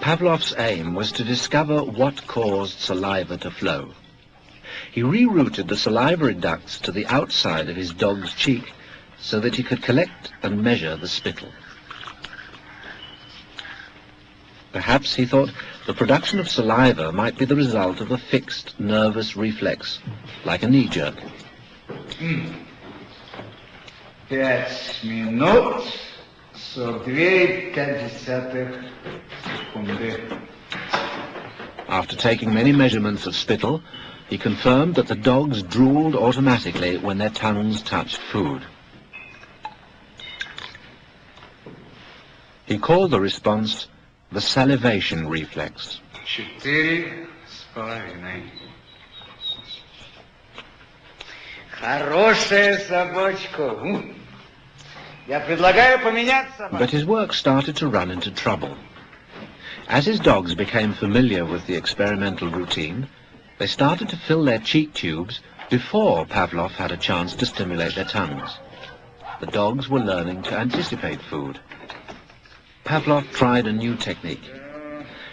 Pavlov's aim was to discover what caused saliva to flow. He rerouted the salivary ducts to the outside of his dog's cheek so that he could collect and measure the spittle. Perhaps he thought the production of saliva might be the result of a fixed nervous reflex, like a knee jerk. 5 минут 42 секунды. After taking many measurements of spittle, he confirmed that the dogs drooled automatically when their tongues touched food. He called the response the salivation reflex. 4,5. Хорошая собачка. Я предлагаю поменять собаку. But his work started to run into trouble. As his dogs became familiar with the experimental routine, they started to fill their cheek tubes before Pavlov had a chance to stimulate their tongues. The dogs were learning to anticipate food. Pavlov tried a new technique.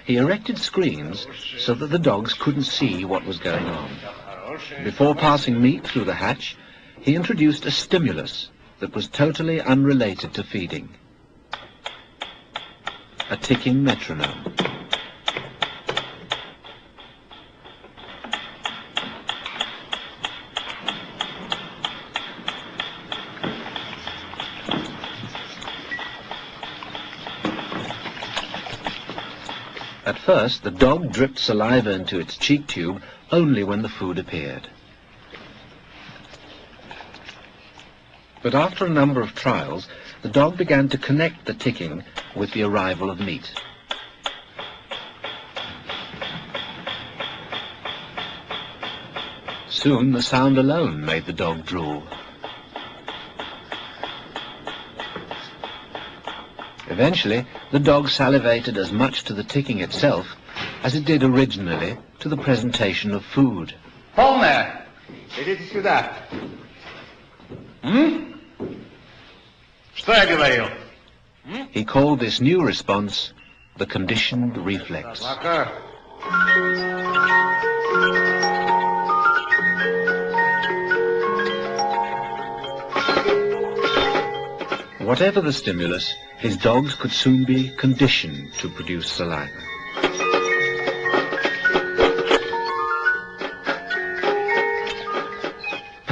He erected screens so that the dogs couldn't see what was going on. Before passing meat through the hatch, he introduced a stimulus that was totally unrelated to feeding. A ticking metronome. At first, the dog dripped saliva into its cheek tube only when the food appeared. But after a number of trials, the dog began to connect the ticking with the arrival of meat. Soon the sound alone made the dog drool. Eventually, the dog salivated as much to the ticking itself as it did originally to the presentation of food. Полная. Идите сюда. Что я говорил? He called this new response the conditioned reflex. Whatever the stimulus, his dogs could soon be conditioned to produce saliva.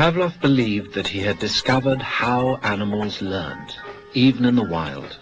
Pavlov believed that he had discovered how animals learned, even in the wild.